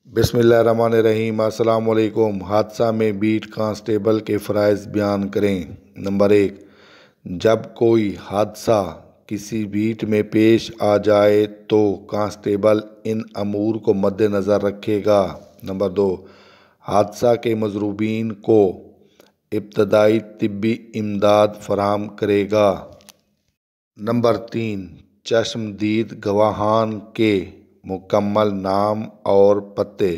بسم اللہ الرحمن الرحیم۔ السلام علیکم۔ حادثہ میں بیٹ کانسٹیبل کے فرائض بیان کریں۔ نمبر 1، جب کوئی حادثہ کسی بیٹ میں پیش آ جائے تو کانسٹیبل ان امور کو مد نظر رکھے گا۔ نمبر 2، حادثہ کے مضروبین کو ابتدائی طبی امداد فراہم کرے گا۔ نمبر 3، چشمدید گواہان کے مکمل نام اور پتے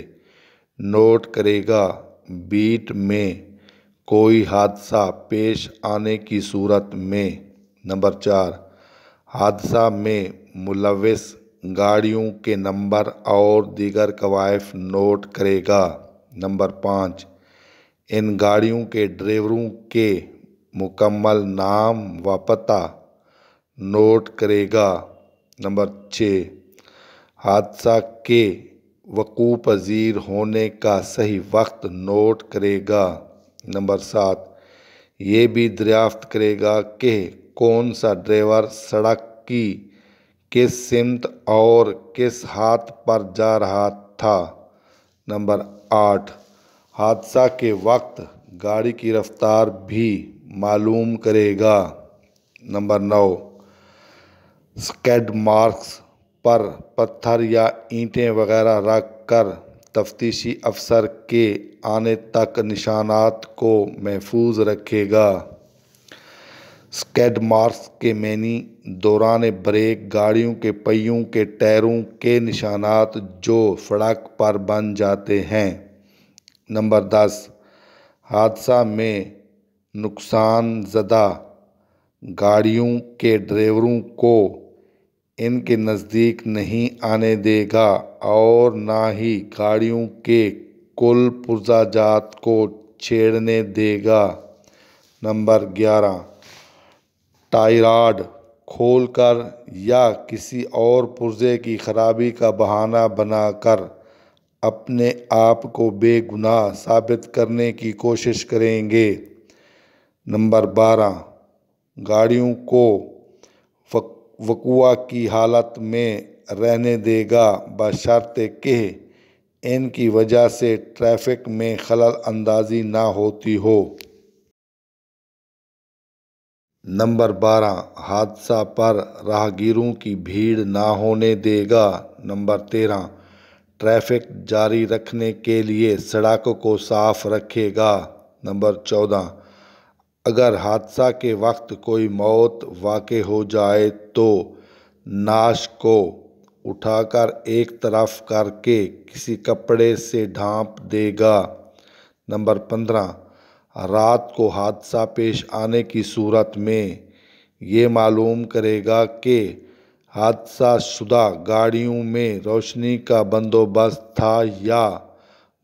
نوٹ کرے گا۔ بیٹ میں کوئی حادثہ پیش آنے کی صورت میں۔ نمبر 4، حادثہ میں ملوث گاڑیوں کے نمبر اور دیگر کوائف نوٹ کرے گا۔ نمبر 5، ان گاڑیوں کے ڈرائیوروں کے مکمل نام و پتہ نوٹ کرے گا۔ نمبر 6، حادثہ کے وقوع پذیر ہونے کا صحیح وقت نوٹ کرے گا۔ نمبر 7، یہ بھی دریافت کرے گا کہ کون سا ڈرائیور سڑک کی کس سمت اور کس ہاتھ پر جا رہا تھا۔ نمبر 8، حادثہ کے وقت گاڑی کی رفتار بھی معلوم کرے گا۔ نمبر 9، اسکیڈ مارکس پر پتھر یا اینٹیں وغیرہ رکھ کر تفتیشی افسر کے آنے تک نشانات کو محفوظ رکھے گا۔ اسکیڈ مارکس کے معنی دوران بریک گاڑیوں کے پہیوں کے ٹائروں کے نشانات جو سڑک پر بن جاتے ہیں۔ نمبر 10، حادثہ میں نقصان زدہ گاڑیوں کے ڈرائیوروں کو ان کے نزدیک نہیں آنے دے گا اور نہ ہی گاڑیوں کے کل پرزہ جات کو چھیڑنے دے گا۔ نمبر 11، ٹائی راڈ کھول کر یا کسی اور پرزے کی خرابی کا بہانہ بنا کر اپنے آپ کو بے گناہ ثابت کرنے کی کوشش کریں گے۔ نمبر 12، گاڑیوں کو وقوع کی حالت میں رہنے دے گا بشرطیکہ کہ ان کی وجہ سے ٹریفک میں خلل اندازی نہ ہوتی ہو۔ نمبر 12، حادثہ پر راہگیروں کی بھیڑ نہ ہونے دے گا۔ نمبر 13، ٹریفک جاری رکھنے کے لیے سڑک کو صاف رکھے گا۔ نمبر 14، اگر حادثہ کے وقت کوئی موت واقع ہو جائے تو نعش کو اٹھا کر ایک طرف کر کے کسی کپڑے سے ڈھانپ دے گا۔ نمبر 15، رات کو حادثہ پیش آنے کی صورت میں یہ معلوم کرے گا کہ حادثہ شدہ گاڑیوں میں روشنی کا بندوبست تھا یا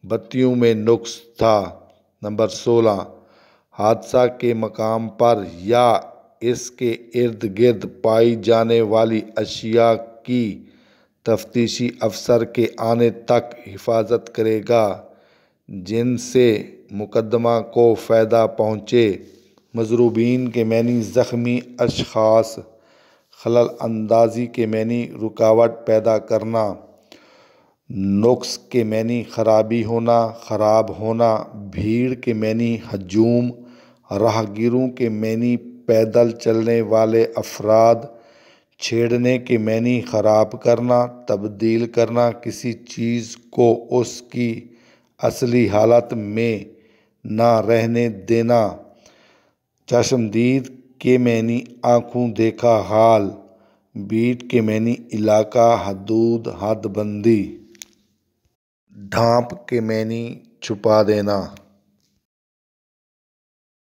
بتیوں میں نقص تھا۔ نمبر 16، حادثہ کے مقام پر یا اس کے ارد گرد پائی جانے والی اشیاء کی تفتیشی افسر کے آنے تک حفاظت کرے گا جن سے مقدمہ کو فائدہ پہنچے۔ مضروبین کے معنی زخمی اشخاص، خلل اندازی کے معنی رکاوٹ پیدا کرنا، نقص کے معنی خرابی ہونا، خراب ہونا، بھیڑ کے معنی ہجوم، راہگیروں کے معنی پیدل چلنے والے افراد، چھیڑنے کے معنی خراب کرنا، تبدیل کرنا، کسی چیز کو اس کی اصلی حالت میں نہ رہنے دینا، چشمدید کے معنی آنکھوں دیکھا حال، بیٹ کے معنی علاقہ، حدود، حد بندی، ڈھانپ کے معنی چھپا دینا۔